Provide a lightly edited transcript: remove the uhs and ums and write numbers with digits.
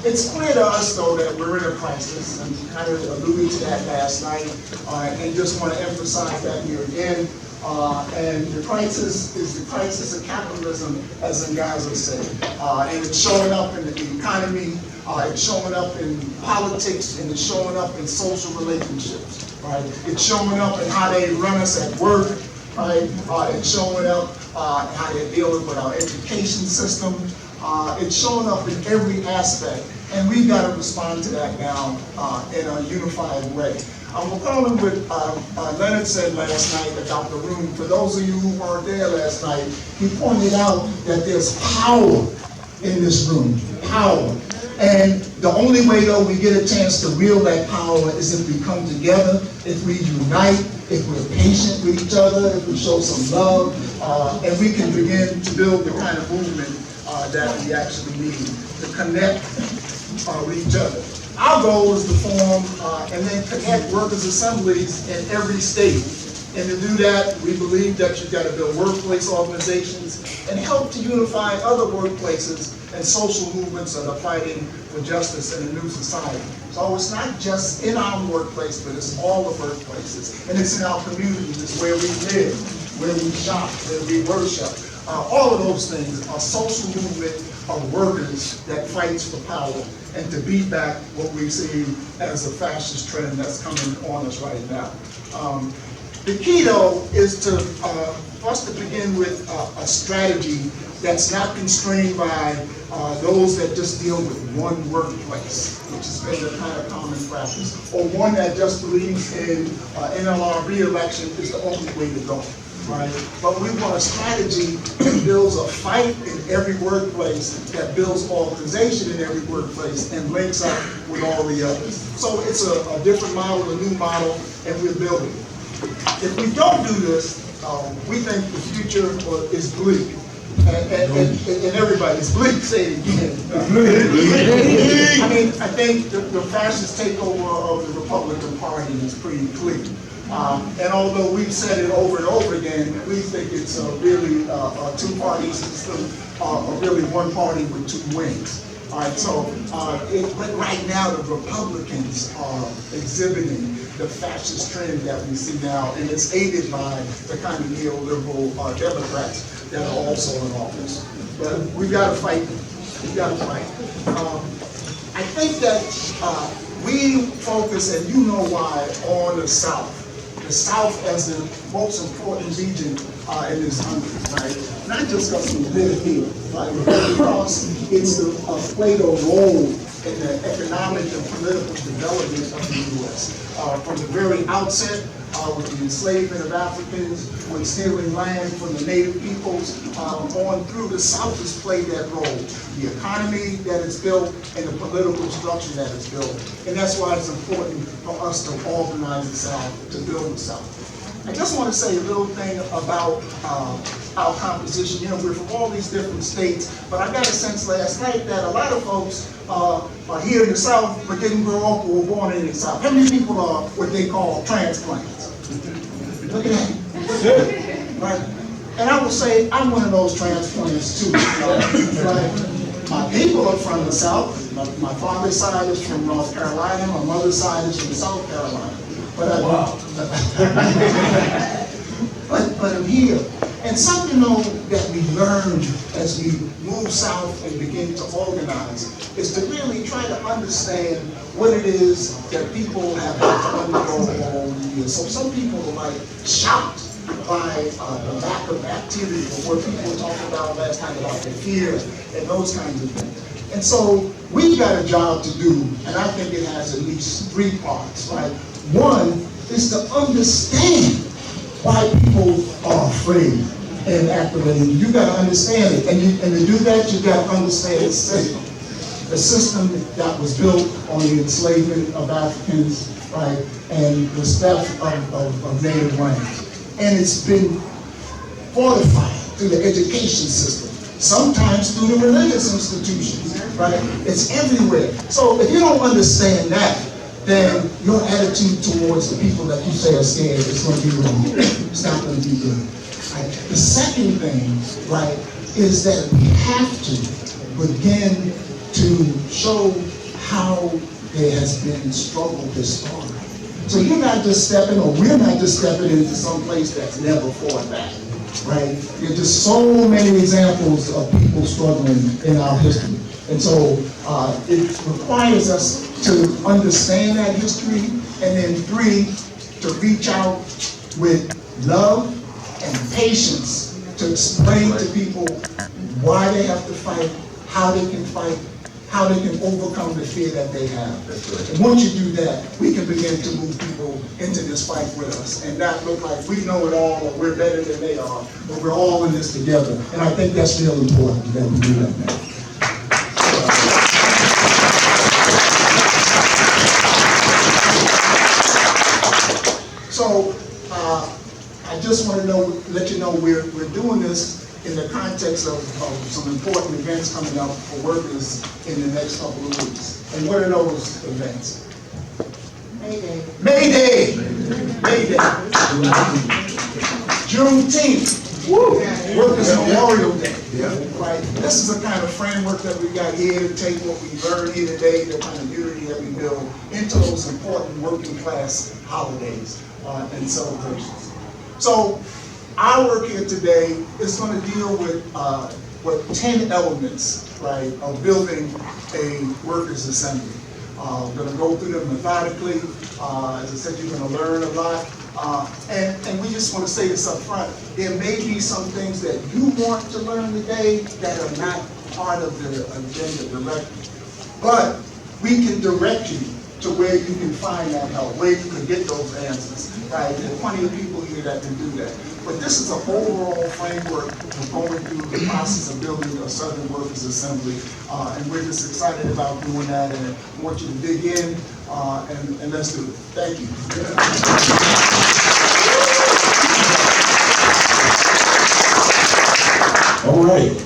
It's clear to us, though, that we're in a crisis, and kind of alluded to that last night, and just want to emphasize that here again. And the crisis is the crisis of capitalism, as Ngazi said. And it's showing up in the economy, it's showing up in politics, and it's showing up in social relationships, right? It's showing up in how they run us at work, right? It's showing up how they're dealing with our education system. It's showing up in every aspect, and we've got to respond to that now in a unified way. We're calling what Leonard said last night about the room. For those of you who weren't there last night, he pointed out that there's power in this room, power. And the only way, though, we get a chance to wield that power is if we come together, if we unite, if we're patient with each other, if we show some love, and we can begin to build the kind of movement that we actually need to connect with each other. Our goal is to form and then connect workers' assemblies in every state. And to do that, we believe that you've got to build workplace organizations and help to unify other workplaces and social movements that are fighting for justice in a new society. So it's not just in our workplace, but it's all the workplaces. And it's in our communities. It's where we live, where we shop, where we worship. All of those things are social movement of workers that fights for power and to beat back what we see as a fascist trend that's coming on us right now. The key, though, is to us to begin with a strategy that's not constrained by those that just deal with one workplace, which has been the kind of common practice, or one that just believes in NLRB election is the only way to go. Right? But we want a strategy that builds a fight in every workplace, that builds organization in every workplace, and links up with all the others. So it's a different model, a new model, and we're building it. If we don't do this, we think the future is bleak. And everybody's bleak, say it again. I mean, I think the fascist takeover of the Republican Party is pretty clear. And although we've said it over and over again, we think it's really a two-party system, or really one party with two wings. All right, so but right now the Republicans are exhibiting the fascist trend that we see now, and it's aided by the kind of neoliberal Democrats that are also in office. But we've got to fight them. We've got to fight. I think that we focus, and you know why, on the South. The South as the most important region in this country, right? Not just because we live here, right? But because it's played a role in the economic and political development of the U.S. From the very outset, with the enslavement of Africans, with stealing land from the native peoples, on through the South has played that role. The economy that is built and the political structure that is built. And that's why it's important for us to organize the South, to build the South. I just want to say a little thing about our composition. You know, we're from all these different states, but I got a sense last night that a lot of folks are here in the South, but didn't grow up or were born in the South. How many people are what they call transplants? Look at that. Right? And I will say, I'm one of those transplants too. Right? My people are from the South. My father's side is from North Carolina. My mother's side is from South Carolina. But but I'm here. And something that we learned as we move south and begin to organize is to really try to understand what it is that people have had to undergo all the years. So some people are like shocked by the lack of activity, or what people were talking about last night about the fear and those kinds of things. And so we've got a job to do, and I think it has at least three parts, right? One is to understand why people are afraid and activated. You got to understand it, and to do that, you got to understand the system. The system that was built on the enslavement of Africans, right, and the theft of native lands. And it's been fortified through the education system, sometimes through the religious institutions, right? It's everywhere. So if you don't understand that, then your attitude towards the people that you say are scared is going to be wrong. It's not going to be good. Right? The second thing, right, is that we have to begin to show how there has been struggle historically. So you're not just stepping, or we're not just stepping into some place that's never fought back, right? There's just so many examples of people struggling in our history. And so it requires us to understand that history, and then 3, to reach out with love and patience to explain to people why they have to fight, how they can fight, how they can overcome the fear that they have. That's right. And once you do that, we can begin to move people into this fight with us and not look like we know it all or we're better than they are, but we're all in this together. And I think that's real important that we do that now. So I just want to let you know we're doing this in the context of some important events coming up for workers in the next couple of weeks. And what are those events? May Day. May Day. May Day. Juneteenth. Woo. Workers' Memorial Day. Yeah. Right. This is a kind of framework that we got here to take what we learned here today, the kind of unity that we build into those important working class holidays and celebrations. So our work here today is going to deal with 10 elements, right, of building a workers' assembly. We're going to go through them methodically. As I said, you're going to learn a lot. And we just want to say this up front. There may be some things that you want to learn today that are not part of the agenda directly. But we can direct you to where you can find that help, where you can get those answers, right? There are plenty of people here that can do that. But this is an overall framework for going through the process of building a Southern Workers Assembly. And we're just excited about doing that, and I want you to dig in, and let's do it. Thank you. All right.